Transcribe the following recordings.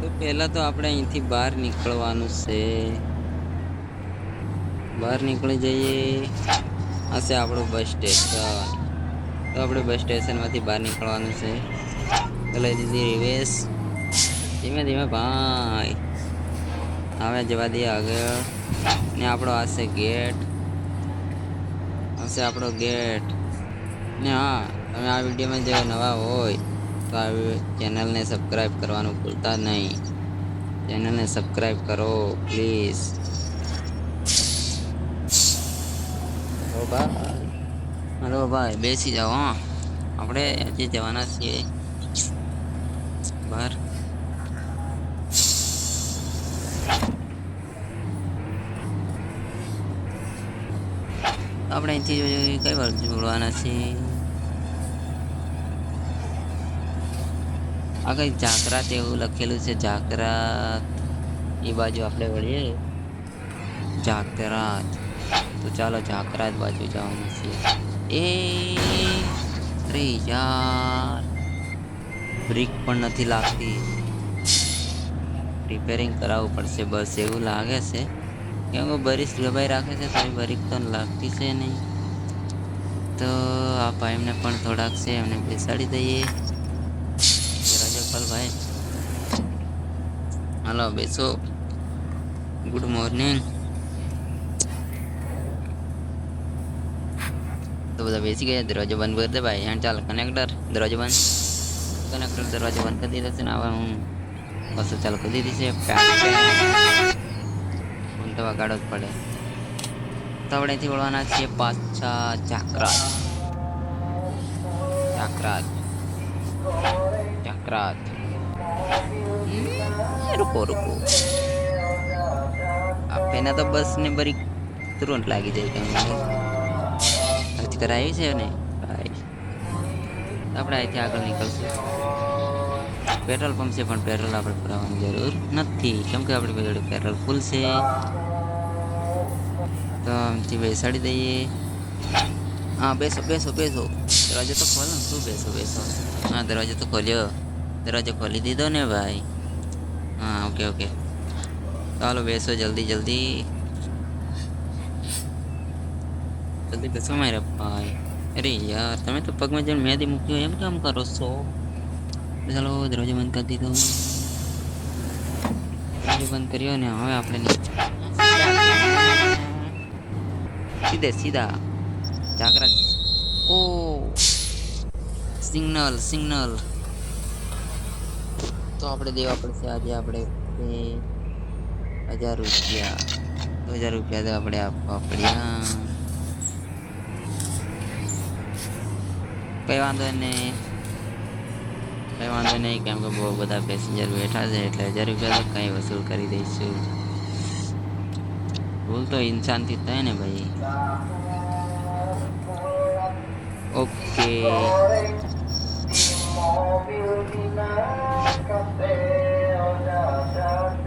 તો પહેલા તો આપણે અહીંથી બહાર નીકળવાનું છે. બહાર નીકળી જઈએ. હશે આપણું બસ સ્ટેશન. તો આપણે બસ સ્ટેશન માંથી બહાર નીકળવાનું છે. તો લઈ દીધી રિવેશ. ધીમે ધીમે ભાઈ. હવે જવા દઈએ આગળ ને આપણો આશે ગેટ. હશે આપણો ગેટ. ને હા તમે આ વિડીયોમાં જો નવા હોય તો આ ચેનલને સબસ્ક્રાઈબ કરવાનું ભૂલતા નહીં. ચેનલને સબસ્ક્રાઈબ કરો પ્લીઝ. ઓ ભાઈ હલો ભાઈ બેસી જાઓ હ. આપણે હજી જવાના છીએ બહાર. આપણે અહીંથી કઈ વાર જોડવાના છીએ. આ કઈ જાકરાત એવું લખેલું છે જાકરાત. એ બાજુ આપડે વળીએ જાતરાત. તો ચાલો જાકરાત બાજુ જવાનું છે. એ અરે યાર બ્રેક પણ નથી લાગતી. રિપેરિંગ કરાવવું પડશે બસ એવું લાગે છે. કેમ બરીશ દબાઈ રાખે છે તો બરીક તો લાગતી છે નહી. તો આ ભાઈ એમને પણ થોડાક છે એમને બેસાડી દઈએ. રાજપાલ ભાઈ હલો બેસો. Good morning. તો બધા બેસી ગયા દરવાજો બંધ કરી દે ભાઈ ચાલ કનેક્ટર દરવાજો બંધ. કનેક્ટર દરવાજો બંધ કરી દીધો છે ને હવે હું બસ ચાલુ કરી દીધી છે. ફોન તો વગાડવો જ પડે. તો આપણે અહીંથી વળવાના છીએ પાછા જાકરાત. જાકરાત જાકરાત. રૂકો રૂકો. આપેને તો બસ ને બરી તુરંત લાગી જાય કેમ. અરજી કરાવી છે ને ભાઈ. આપણે અહીંથી આગળ નીકળશું. પેટ્રોલ પંપ છે પણ પેટ્રોલ આપણે પુરાવાની જરૂર નથી કેમ કે આપણી જોડે પેટ્રોલ ફૂલ છે. તો આમથી બેસાડી દઈએ. હા બેસો બેસો બેસો દરવાજો તો ખોલો ને શું બેસો બેસો. હા દરવાજો તો ખોલ્યો. દરવાજો ખોલી દીધો ને ભાઈ. હા ઓકે ઓકે ચાલો બેસો જલ્દી જલ્દી. જલ્દી બેસો મારા ભાઈ. અરે યાર તમે તો પગમાં જઈને મેદી મૂક્યો એમ કેમ કરો છો. ચાલો દરવાજો બંધ કરી દીધો. દરવાજો બંધ કર્યો ને હવે આપણે સીધે સીધા જાગ્રત. ઓ સિગ્નલ સિગ્નલ. તો આપડે દેવા પડશે આજે આપડે 1000 રૂપિયા. 1000 રૂપિયા તો આપડે આપવા પડ્યા. કઈ વાંધો નહી. કઈ વાંધો નહી કેમ કે બહુ બધા પેસેન્જર બેઠા છે એટલે 1000 રૂપિયા તો કઈ વસૂલ કરી દઈશું. ભૂલ તો ઇન્સાન થી થાય ને ભાઈ. ઓકે.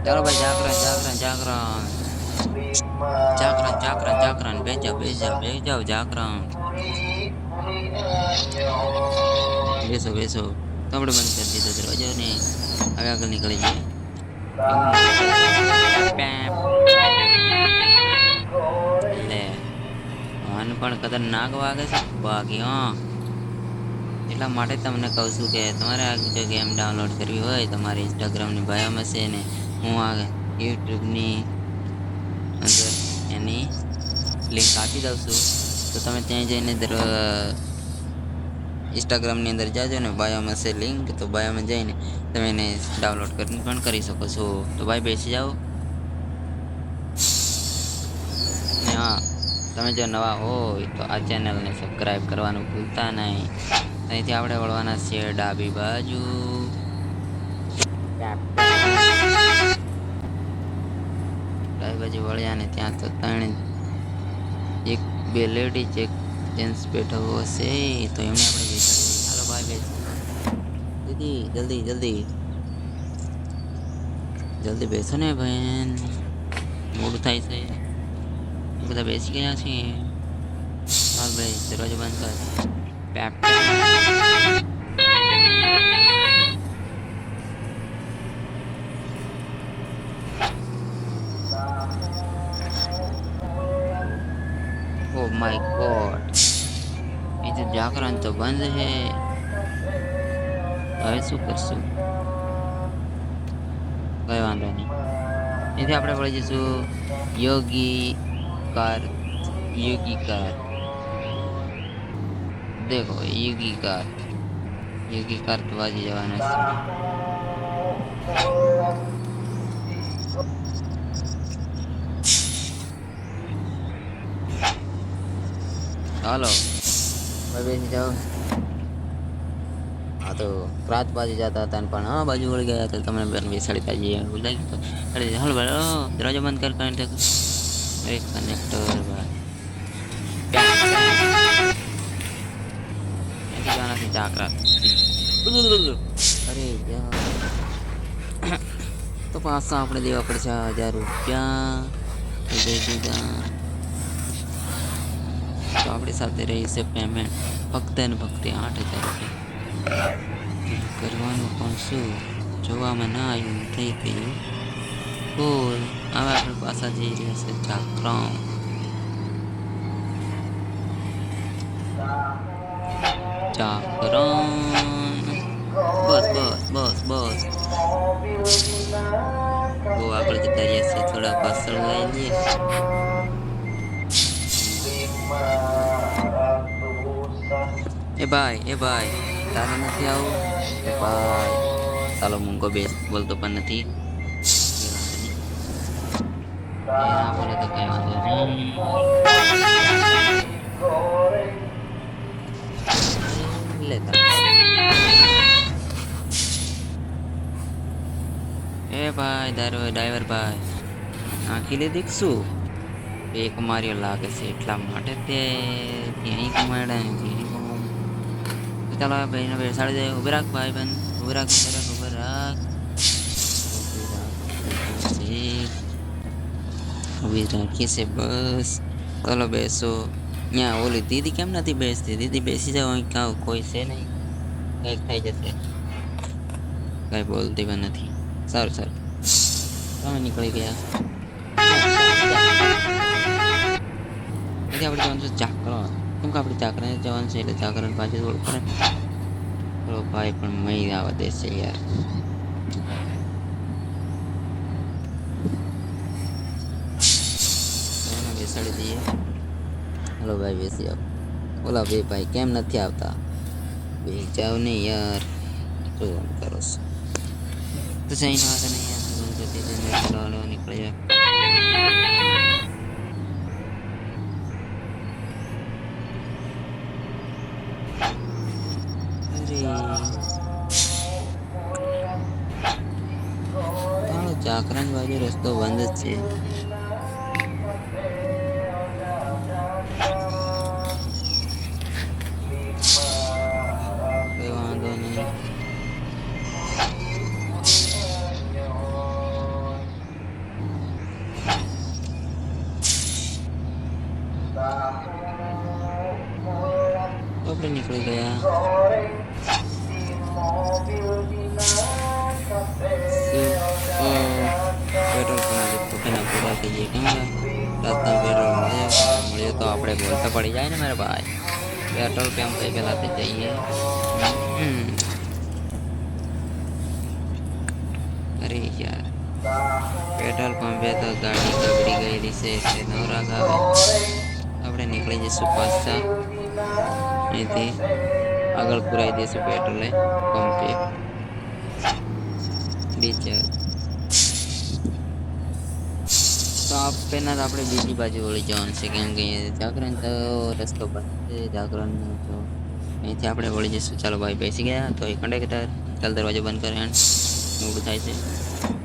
ચાલો ભાઈ જાગરણ જાગરણ જાગરણ. જાગરણ જાગરણ જાગરણ બેજા બેજા બેજાવ જાગરણ. બેસો બેસો તો આપડે બંધ કરી દીધો દરવાજો ને હવે આગળ નીકળી જઈએ. લે હન પણ ખતરનાક વાગે છે બાકી હ. એટલા માટે તમને કહું છું કે તમારે આ જો ગેમ ડાઉનલોડ કરવી હોય તમારે ઇન્સ્ટાગ્રામની બાયોમાં છે ને હું આ યુટ્યુબની અંદર એની લિંક આપી દઉં છું તો તમે ત્યાં જઈને ઇન્સ્ટાગ્રામની અંદર જાજો ને બાયોમાં છે લિંક તો બાયોમાં જઈને તમે એને ડાઉનલોડ કરીને પણ કરી શકો છો તો ભાઈ બેસી જાઓ. ને હા તમે જો નવા હોય તો આ ચેનલને સબસ્ક્રાઈબ કરવાનું ભૂલતા નહીં. અહીંથી આપણે વળવાના છીએ ડાબી બાજુ. ડાબી બાજુ વળ્યા ને ત્યાં તો એક બે લેડીઝ એક જેન્ટ્સ બેઠો હશે તો એમને આપણે બેસાડીએ. હાલો ભાઈ બેસો દીદી જલ્દી જલ્દી જલ્દી બેસો ને બેન મોડું થાય છે. બધા બેસી ગયા છે. હાલ ભાઈ દરવાજો બંધ કર. માય ગોડ, એ તો જાગરણ તો બંધ હે. હવે શું કરશું? કઈ વાંધો નહીં. એથી આપણે પડી જઈશું યોગી કાર. યોગી કાર દેખો, યોગી કાર તો વાજી જવાના છે. હાલો ભાઈ, બેસી જાઓ. હા તો રાત બાજુ જતા હતા પણ હા બાજુ વળી ગયા હતા. તમને બેન બેસાડી તાજી બોલાવી. હાલો ભાઈ, દરવાજો બંધ કર. કનેક્ટર ભાઈ જાનાથી ચાકરા. અરે યાર, તો પાછા આપણે દેવા પડશે 1000 રૂપિયા. દઈ દીધા તો આપણી સાથે રહી છે પેમેન્ટ ફક્ત ને ફક્ત 8000 રૂપિયા. કરવાનું પણ શું, જોવામાં ના આવ્યું થઈ ગયું. બોલ, હવે આપણે પાછા જઈ રહ્યા છે જાગરણ. બસ બસ બસ બસ. બહુ આગળ જતા રહ્યા છે, થોડા પાછળ લઈ લઈએ. એ ભાઈ તારે નથી આવું ભાઈ? ચાલો મૂંગો બેસ, બોલતો પણ નથી. ના બોલે તો કઈ વાંધો નહીં. એ ભાઈ ડ્રાઈવર ભાઈ, આખી લે દીખશું. એક માર્યો લાગે છે એટલા માટે તે ત્યાં કમાડ્યા. ચાલો ભાઈને બેસાડી દે. ઉભી રાખ ભાઈ બન, ઉભી રાખ. ઉભી રાખી છે બસ. ચાલો બેસો. ત્યાં ઓલી દીદી કેમ નથી બેસતી? દીદી બેસી જાઓ, કાં કોઈ છે નહીં, કંઈક થઈ જશે. કઈ બોલતી પણ નથી. સારું તમે નીકળી ગયા. આપણે જવાનું છે જાગરણ. કેમ કે આપણે જાગરણ જવાનું છે એટલે જાગરણ પાછું થોડું કરે. થોડો ભાઈ પણ મહી આવવા દેશે યાર. બેસાડી દઈએ. હલો ભાઈ, બેસી જાઓ. ઓલા બે ભાઈ કેમ નથી આવતા? બેસી જાઓ ને યાર, શું કરો છો? તો સહી ના હતા નહીં યાર. નીકળી જાય. જાગરણ બાજુ રસ્તો બંધ જ છે. કઈ વાંધો નહીં. આપણે નીકળી ગયા. પેટ્રોલ પણ પૂરા થઈ જાય. કેમ રાતના પેટ્રોલ મળ્યો તો આપણે બોલતા પડી જાય ને મારા ભાઈ. પેટ્રોલ પંપ पे પેલાથી જઈએ. અરે યાર, પેટ્રોલ પંપે તો ગાડી બગડી ગયેલી છે એટલે નવરાગ આવે. આપણે નીકળી જઈશું પાછા અહીંથી. આગળ પુરાઈ દઈશું પેટ્રોલ પંપે. રિચાર્જ તો આપણે બીજી બાજુ વળી જવાનું છે. કેમ કે જાગરણ તો રસ્તો બંધ છે. જાગરણ તો અહીંથી આપણે વળી જઈશું. ચાલો ભાઈ, બેસી ગયા. તો એ કંડક્ટર ચાલ દરવાજો બંધ કરે. મોડું થાય છે.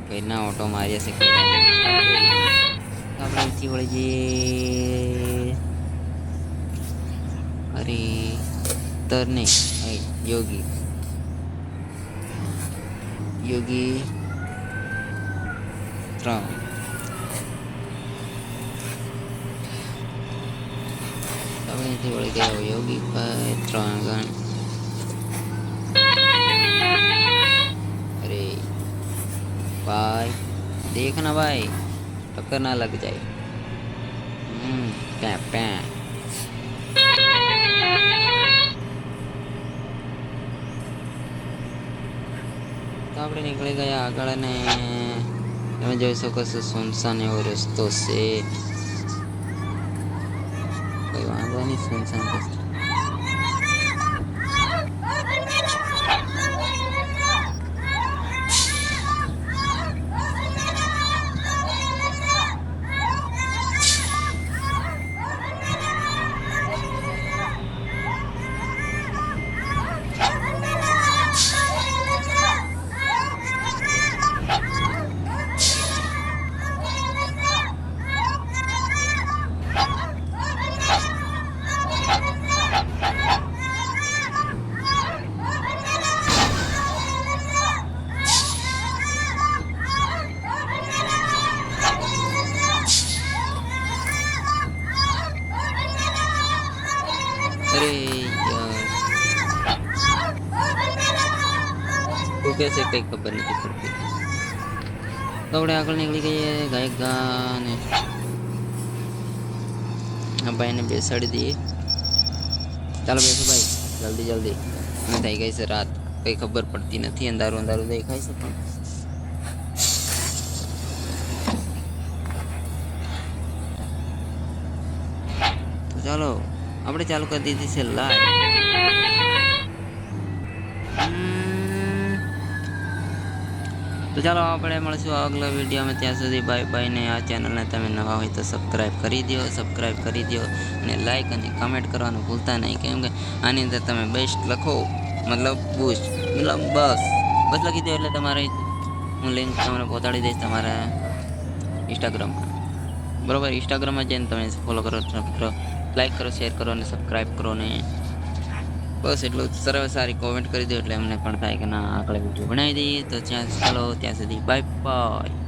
કઈ ના ઓટો માર્યા છે. આપણે અહીંથી વળી જઈએ. અરે તર નહીં, યોગી યોગી 3. અહીંથી વળી ગયા યોગી 3 ગણ. अरे भाई देखना भाई, टक्कर ना लग जाए. क्या આપણે નીકળી ગયા આગળ અને તમે જોઈ શકો છો સુનસાન એવો રસ્તો છે. કોઈ વાંધો નહીં, સુનસાન રસ્તો. અરે યાર, તું કે છે કઈ ખબર નથી પડતી. તો આપણે આગળ નીકળી ગઈએ ગાયક ગાને આ ભાઈને બેસાડી દઈએ. ચાલો બેસો ભાઈ, જલ્દી જલ્દી. અને થઈ ગઈ છે રાત, કઈ ખબર પડતી નથી, અંધારું અંધારું દેખાય છે પણ તો ચાલો આપણે ચાલુ કરી દીધી છે લાઈટ. તો ચાલો આપણે મળશું આગલા વિડીયોમાં. ત્યાં સુધી બાય બાય. ને આ ચેનલને તમે નવા હોય તો સબસ્ક્રાઈબ કરી દો અને લાઈક અને કમેન્ટ કરવાનું ભૂલતા નહીં. કેમ કે આની અંદર તમે બેસ્ટ લખો, મતલબ બૂસ્ટ, મતલબ બસ લખી દો એટલે તમારે હું લિંક તમને પહોંચાડી દઈશ તમારા ઇન્સ્ટાગ્રામમાં. બરાબર, ઇન્સ્ટાગ્રામમાં જઈને તમે ફોલો કરો, લાઈક કરો, શેર કરો અને સબસ્ક્રાઈબ કરો ને બસ એટલું સારી કોમેન્ટ કરી દો એટલે અમને પણ થાય કે ના આગળ વિડીયો બનાવી દઈએ. તો ચાલો ત્યાં સુધી બાય બાય.